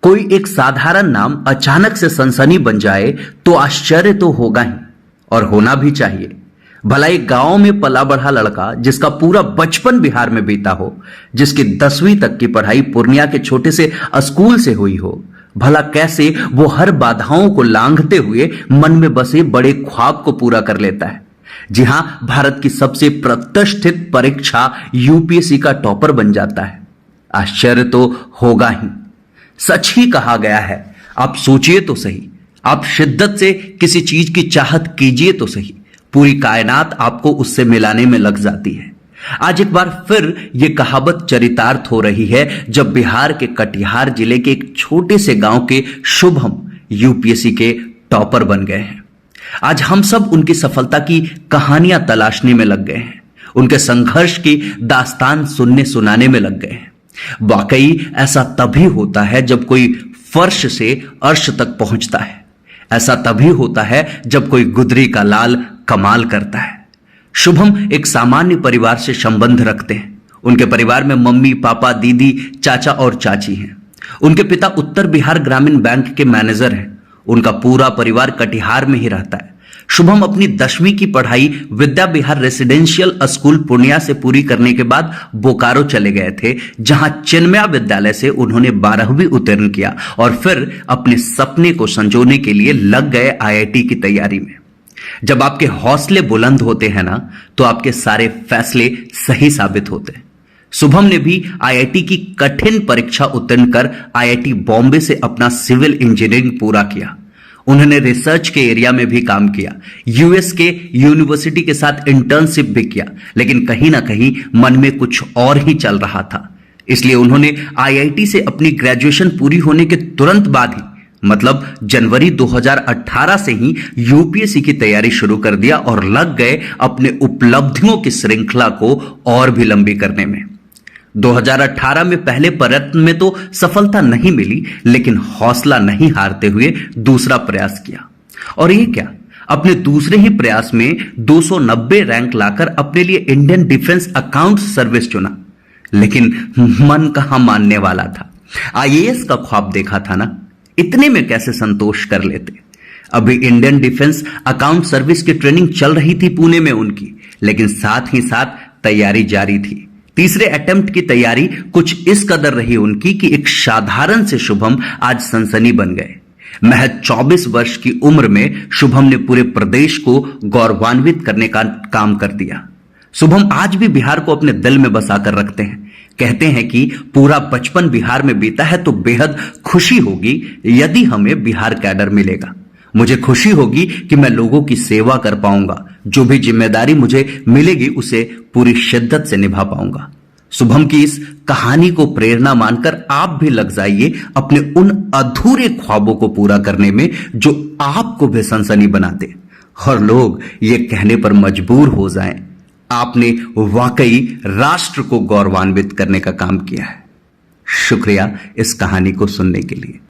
कोई एक साधारण नाम अचानक से सनसनी बन जाए तो आश्चर्य तो होगा ही, और होना भी चाहिए। भला एक गांव में पला बढ़ा लड़का जिसका पूरा बचपन बिहार में बीता हो, जिसकी 10वीं तक की पढ़ाई पूर्णिया के छोटे से स्कूल से हुई हो, भला कैसे वो हर बाधाओं को लांघते हुए मन में बसे बड़े ख्वाब को पूरा कर लेता है। जी हां, भारत की सबसे प्रतिष्ठित परीक्षा यूपीएससी का टॉपर बन जाता है। आश्चर्य तो होगा ही। सच ही कहा गया है, आप सोचिए तो सही, आप शिद्दत से किसी चीज की चाहत कीजिए तो सही, पूरी कायनात आपको उससे मिलाने में लग जाती है। आज एक बार फिर यह कहावत चरितार्थ हो रही है जब बिहार के कटिहार जिले के एक छोटे से गांव के शुभम यूपीएससी के टॉपर बन गए हैं। आज हम सब उनकी सफलता की कहानियां तलाशने में लग गए हैं, उनके संघर्ष की दास्तान सुनने सुनाने में लग गए हैं। वाकई ऐसा तभी होता है जब कोई फर्श से अर्श तक पहुंचता है। ऐसा तभी होता है जब कोई गुदरी का लाल कमाल करता है। शुभम एक सामान्य परिवार से संबंध रखते हैं। उनके परिवार में मम्मी, पापा, दीदी, चाचा और चाची हैं। उनके पिता उत्तर बिहार ग्रामीण बैंक के मैनेजर हैं। उनका पूरा परिवार कटिहार में ही रहता है। शुभम अपनी 10वीं की पढ़ाई विद्या विहार रेसिडेंशियल स्कूल पूर्णिया से पूरी करने के बाद बोकारो चले गए थे, जहां चिन्मया विद्यालय से उन्होंने 12वीं उत्तीर्ण किया और फिर अपने सपने को संजोने के लिए लग गए आईआईटी की तैयारी में। जब आपके हौसले बुलंद होते हैं ना, तो आपके सारे फैसले सही साबित होते हैं। शुभम ने भी आईआईटी की कठिन परीक्षा उत्तीर्ण कर आईआईटी बॉम्बे से अपना सिविल इंजीनियरिंग पूरा किया। उन्होंने रिसर्च के एरिया में भी काम किया, यूएस के यूनिवर्सिटी के साथ इंटर्नशिप भी किया, लेकिन कहीं ना कहीं मन में कुछ और ही चल रहा था। इसलिए उन्होंने आईआईटी से अपनी ग्रेजुएशन पूरी होने के तुरंत बाद ही, मतलब जनवरी 2018 से ही यूपीएससी की तैयारी शुरू कर दिया और लग गए अपने उपलब्धियों की श्रृंखला को और भी लंबी करने में। 2018 में पहले प्रयत्न में तो सफलता नहीं मिली, लेकिन हौसला नहीं हारते हुए दूसरा प्रयास किया। और ये क्या, अपने दूसरे ही प्रयास में 290 रैंक लाकर अपने लिए इंडियन डिफेंस अकाउंट सर्विस चुना। लेकिन मन कहां मानने वाला था। आईएएस का ख्वाब देखा था ना, इतने में कैसे संतोष कर लेते। अभी इंडियन डिफेंस अकाउंट सर्विस की ट्रेनिंग चल रही थी पुणे में उनकी, लेकिन साथ ही साथ तैयारी जारी थी। तीसरे अटेम्प्ट की तैयारी कुछ इस कदर रही उनकी कि एक साधारण से शुभम आज सनसनी बन गए। महज 24 वर्ष की उम्र में शुभम ने पूरे प्रदेश को गौरवान्वित करने का काम कर दिया। शुभम आज भी बिहार को अपने दिल में बसाकर रखते हैं। कहते हैं कि पूरा बचपन बिहार में बीता है तो बेहद खुशी होगी यदि हमें बिहार कैडर मिलेगा। मुझे खुशी होगी कि मैं लोगों की सेवा कर पाऊंगा, जो भी जिम्मेदारी मुझे मिलेगी उसे पूरी शिद्दत से निभा पाऊंगा। शुभम की इस कहानी को प्रेरणा मानकर आप भी लग जाइए अपने उन अधूरे ख्वाबों को पूरा करने में जो आपको भी सनसनी बनाते, और लोग ये कहने पर मजबूर हो जाएं, आपने वाकई राष्ट्र को गौरवान्वित करने का काम किया है। शुक्रिया इस कहानी को सुनने के लिए।